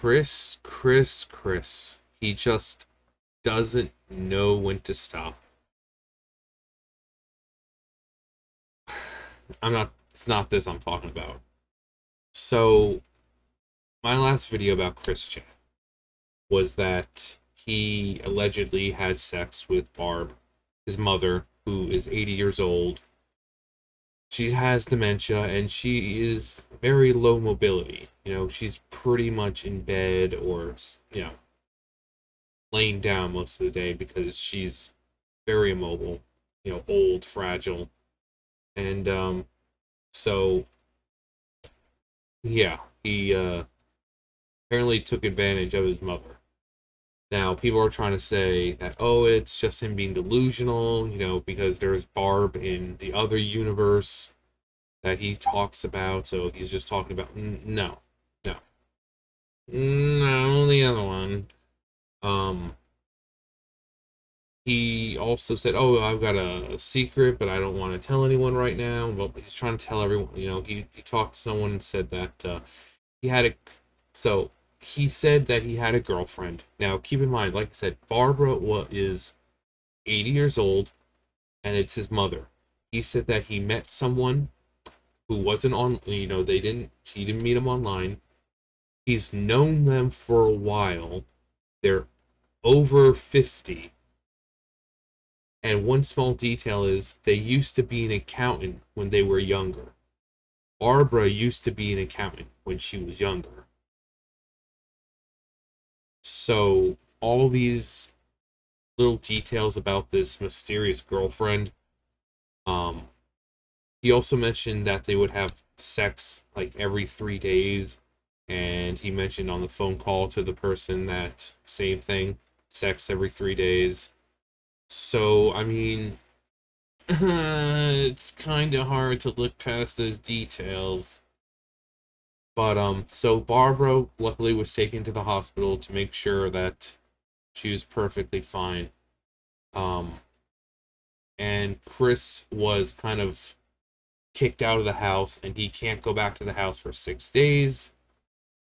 Chris. He just doesn't know when to stop. It's not this I'm talking about. So, my last video about Chris was that he allegedly had sex with Barb, his mother, who is 80 years old. She has dementia and she is very low mobility. She's pretty much in bed or, laying down most of the day because she's very immobile, old, fragile. And so yeah, he apparently took advantage of his mother. Now, people are trying to say that, oh, it's just him being delusional, because there's Barb in the other universe that he talks about, so he's just talking about. No, no, no, the other one. Um, he also said, oh, I've got a secret, but I don't want to tell anyone right now. Well, he's trying to tell everyone, he talked to someone and said that he had a. So he said that he had a girlfriend. Now, keep in mind, like I said, Barbara is 80 years old, and it's his mother. He said that he met someone who wasn't on, he didn't meet him online. He's known them for a while. They're over 50. And one small detail is they used to be an accountant when they were younger. Barbara used to be an accountant when she was younger. So all these little details about this mysterious girlfriend. He also mentioned that they would have sex like every 3 days, and he mentioned on the phone call to the person that same thing, sex every 3 days. So, I mean, it's kind of hard to look past those details. But, so Barbara luckily was taken to the hospital to make sure that she was perfectly fine. Um, and Chris was kind of kicked out of the house, and he can't go back to the house for 6 days.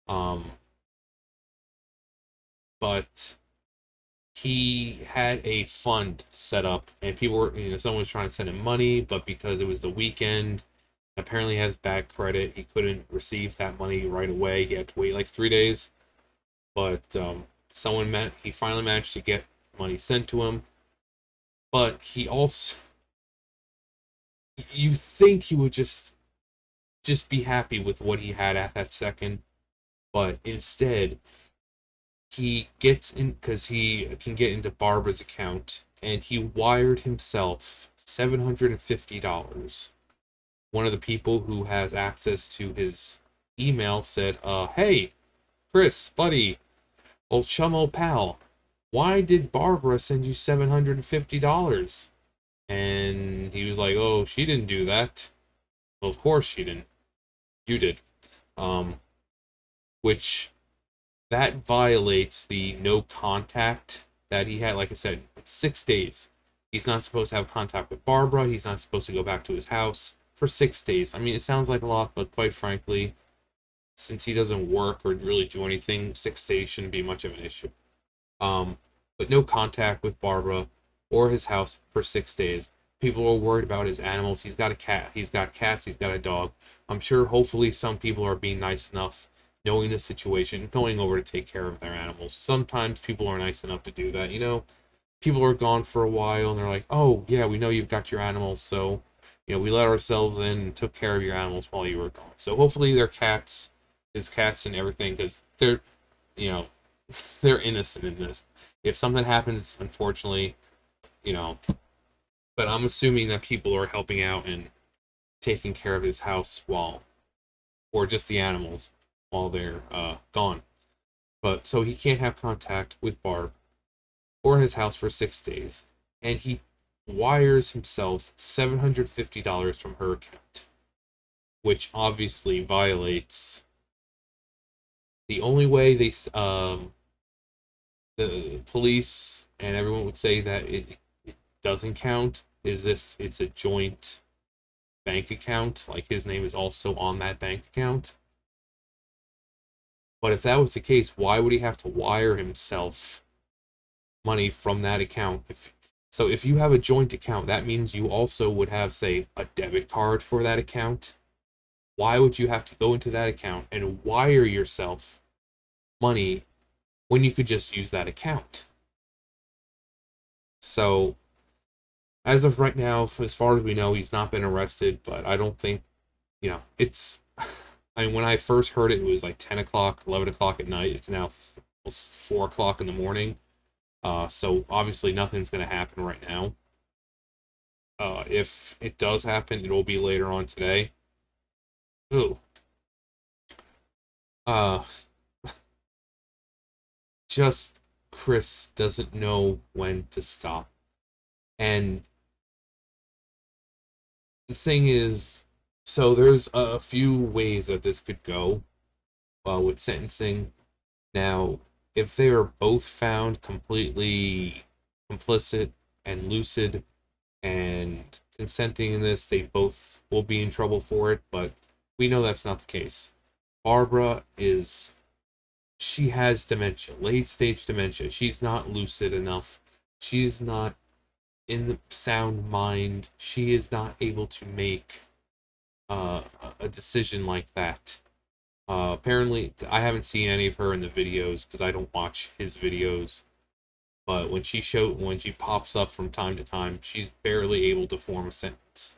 Um, but he had a fund set up, and people were, someone was trying to send him money, but because it was the weekend, apparently he has bad credit. He couldn't receive that money right away. He had to wait like 3 days. But he finally managed to get money sent to him. But he also, you think he would just be happy with what he had at that second, but instead he gets in because he can get into Barbara's account, and he wired himself $750. One of the people who has access to his email said, hey, Chris, buddy, old chum, old pal, why did Barbara send you $750? And he was like, oh, she didn't do that. Well, of course she didn't. You did. Um, which that violates the no contact that he had. Like I said, 6 days. He's not supposed to have contact with Barbara. He's not supposed to go back to his house for 6 days. I mean, it sounds like a lot, but quite frankly, since he doesn't work or really do anything, 6 days shouldn't be much of an issue. But no contact with Barbara or his house for 6 days. People are worried about his animals. He's got a cat. He's got cats. He's got a dog. I'm sure hopefully some people are being nice enough, knowing the situation, going over to take care of their animals. Sometimes people are nice enough to do that. People are gone for a while and they're like, oh, yeah, we know you've got your animals. So, we let ourselves in and took care of your animals while you were gone. So hopefully they're cats, his cats and everything, because you know, they're innocent in this. If something happens, unfortunately, you know, but I'm assuming that people are helping out and taking care of his house or just the animals while they're gone. But so he can't have contact with Barb or his house for 6 days, and he wires himself $750 from her account, which obviously violates the only way the police and everyone would say that it doesn't count is if it's a joint bank account, like his name is also on that bank account. But if that was the case, why would he have to wire himself money from that account? So if you have a joint account, that means you also would have, say, a debit card for that account. Why would you have to go into that account and wire yourself money when you could just use that account? So, as of right now, as far as we know, he's not been arrested, but I don't think, it's. I mean, when I first heard it, it was like 10 o'clock, 11 o'clock at night. It's now 4 o'clock in the morning. So obviously nothing's going to happen right now. If it does happen, it will be later on today. Ooh. Uh, just Chris doesn't know when to stop. And the thing is, so there's a few ways that this could go with sentencing. Now, if they are both found completely complicit and lucid and consenting in this, they both will be in trouble for it, but we know that's not the case. Barbara she has dementia, late stage dementia. She's not lucid enough. She's not in the sound mind. She is not able to make a decision like that. Apparently, I haven't seen any of her in the videos because I don't watch his videos. But when she pops up from time to time, she's barely able to form a sentence.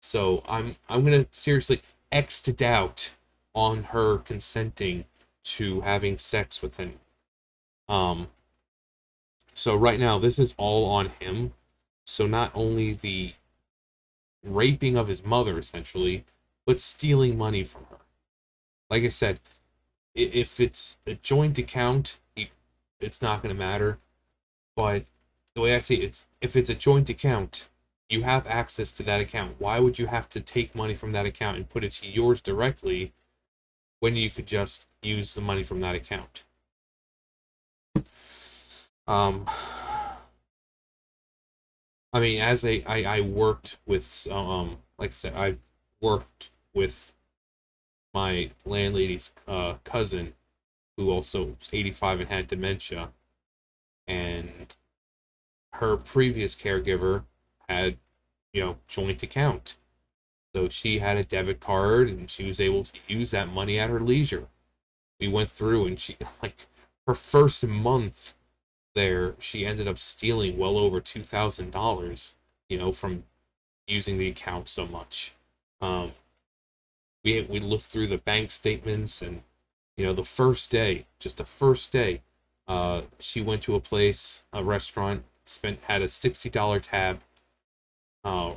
So I'm gonna seriously X to doubt on her consenting to having sex with him. Um, so right now this is all on him. So not only the raping of his mother essentially, but stealing money from her. Like I said, if it's a joint account, it's not going to matter. But the way I see it, if it's a joint account, you have access to that account. Why would you have to take money from that account and put it to yours directly when you could just use the money from that account? Um, I mean, I worked with, like I said, I've worked with my landlady's cousin, who also was 85 and had dementia, and her previous caregiver had, joint account. So she had a debit card and she was able to use that money at her leisure. We went through and she, like, her first month there, she ended up stealing well over $2,000, from using the account so much. Um, we looked through the bank statements and, the first day, just the first day, she went to a restaurant, had a $60 tab, uh,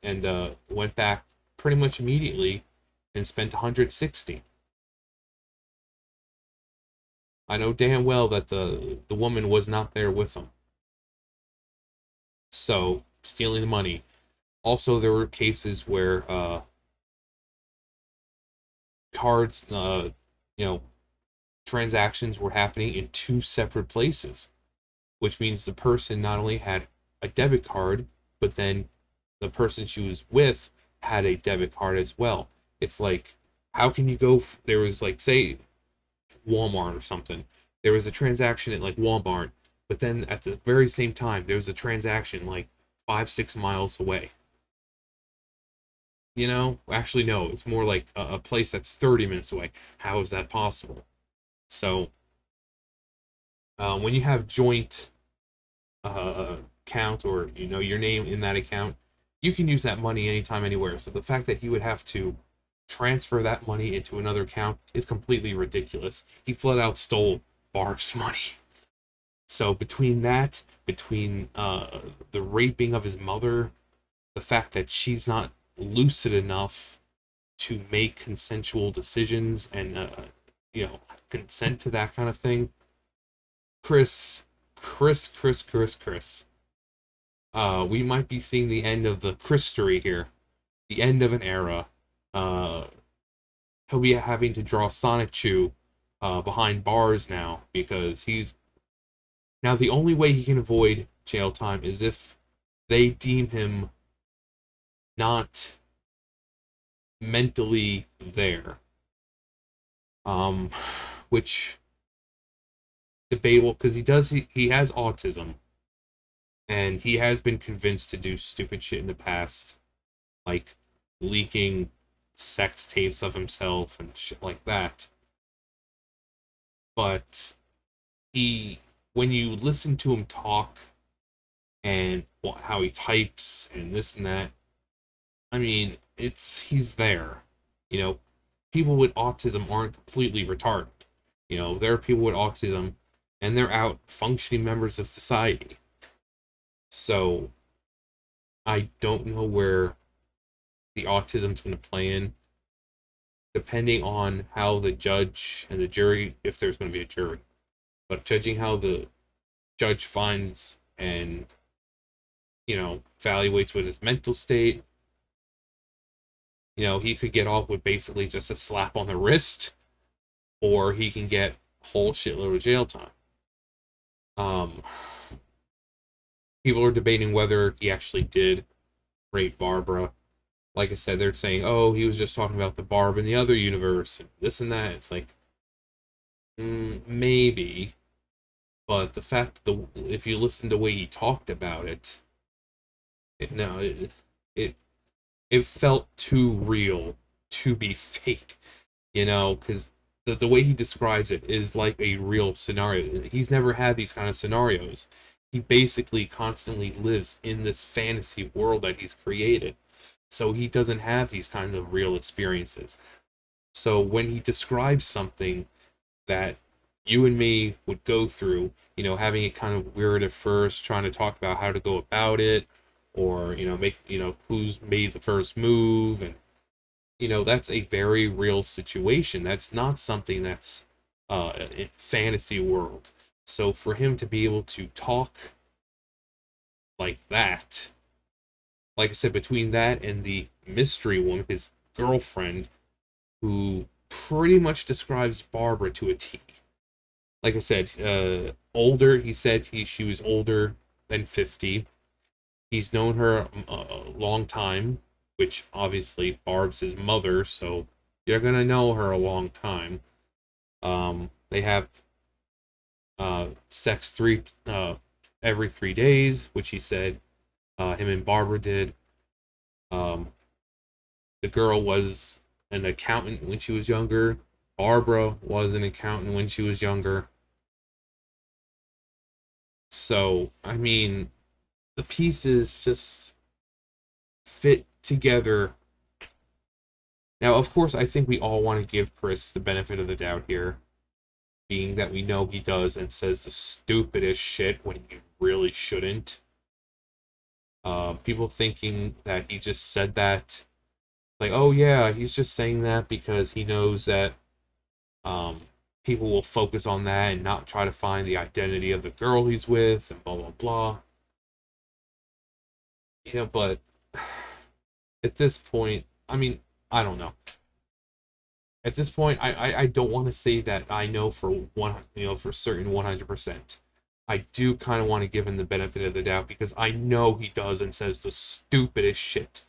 and went back pretty much immediately and spent 160. I know damn well that the woman was not there with them. So, stealing the money. Also, there were cases where cards, transactions were happening in two separate places, which means the person not only had a debit card, but then the person she was with had a debit card as well. It's like, how can you go? There was, like, say, Walmart or something. There was a transaction at, like, Walmart, but then at the very same time, there was a transaction like 5, 6 miles away. Actually, no, it's more like a place that's 30 minutes away. How is that possible? So, when you have joint account, or your name in that account, you can use that money anytime, anywhere. So the fact that he would have to transfer that money into another account is completely ridiculous. He flat out stole Barb's money. So between the raping of his mother, the fact that she's not lucid enough to make consensual decisions and consent to that kind of thing, Chris, Chris, Chris, Chris, Chris. We might be seeing the end of the Christery here, the end of an era. Uh, he'll be having to draw Sonic Chew behind bars now, because now the only way he can avoid jail time is if they deem him not mentally there. Um, which debatable because he has autism and he has been convinced to do stupid shit in the past, like leaking sex tapes of himself and shit like that. But he, when you listen to him talk and how he types and this and that, I mean, he's there. You know, people with autism aren't completely retarded. You know, there are people with autism and they're out functioning members of society. So I don't know where the autism's going to play in, depending on how the judge and the jury, if there's going to be a jury, but judging how the judge finds and, evaluates with his mental state, he could get off with basically just a slap on the wrist, or he can get a whole shitload of jail time. People are debating whether he actually did rape Barbara. Like I said, they're saying, oh, he was just talking about the Barb in the other universe, and this and that. It's like, maybe. But the fact that if you listen to the way he talked about it, it felt too real to be fake, because the way he describes it is like a real scenario. He's never had these kind of scenarios. He basically constantly lives in this fantasy world that he's created. So he doesn't have these kind of real experiences. So when he describes something that you and me would go through, having it kind of weird at first, trying to talk about how to go about it, or, who's made the first move, and, that's a very real situation. That's not something that's in fantasy world. So for him to be able to talk like that, like I said, between that and the mystery woman, his girlfriend, who pretty much describes Barbara to a T. Like I said, older. He said she was older than 50. He's known her a long time, which obviously Barb's his mother, so you're gonna know her a long time. They have sex every 3 days, which he said him and Barbara did. The girl was an accountant when she was younger. Barbara was an accountant when she was younger. So, I mean, the pieces just fit together. Now, of course, I think we all want to give Chris the benefit of the doubt here, being that we know he does and says the stupidest shit when he really shouldn't. People thinking that he just said that, like, oh yeah, he's just saying that because he knows that people will focus on that and not try to find the identity of the girl he's with and blah blah blah. But at this point, I mean, I don't know. At this point, I don't want to say that I know for certain 100%. I do kind of want to give him the benefit of the doubt because I know he does and says the stupidest shit.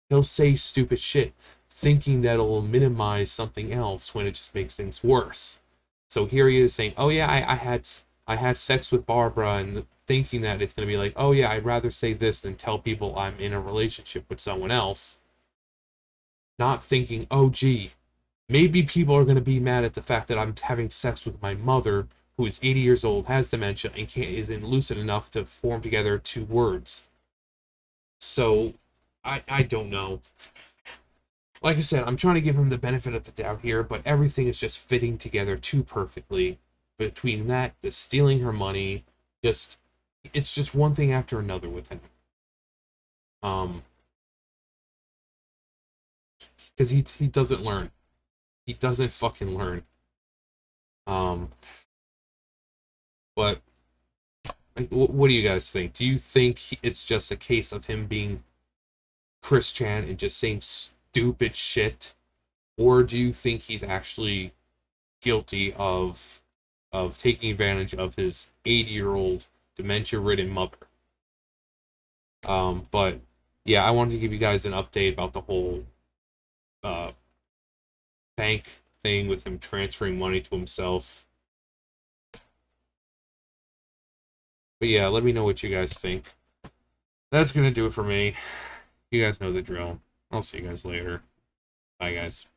He'll say stupid shit, thinking that it'll minimize something else when it just makes things worse. So here he is saying, "Oh yeah, I had sex with Barbara," and thinking that it's gonna be like, "Oh yeah, I'd rather say this than tell people I'm in a relationship with someone else." Not thinking, "Oh gee, maybe people are gonna be mad at the fact that I'm having sex with my mother, who is 80 years old, has dementia, and isn't lucid enough to form together 2 words." So, I don't know. Like I said, I'm trying to give him the benefit of the doubt here, but everything is just fitting together too perfectly. Between that, the stealing her money, it's just one thing after another with him. Because he doesn't learn. He doesn't fucking learn. Um, but what do you guys think? Do you think it's just a case of him being Chris Chan and just saying stupid shit, or do you think he's actually guilty of taking advantage of his 80-year-old dementia-ridden mother? But yeah, I wanted to give you guys an update about the whole bank thing with him transferring money to himself. But yeah, let me know what you guys think. That's gonna do it for me. You guys know the drill. I'll see you guys later. Bye, guys.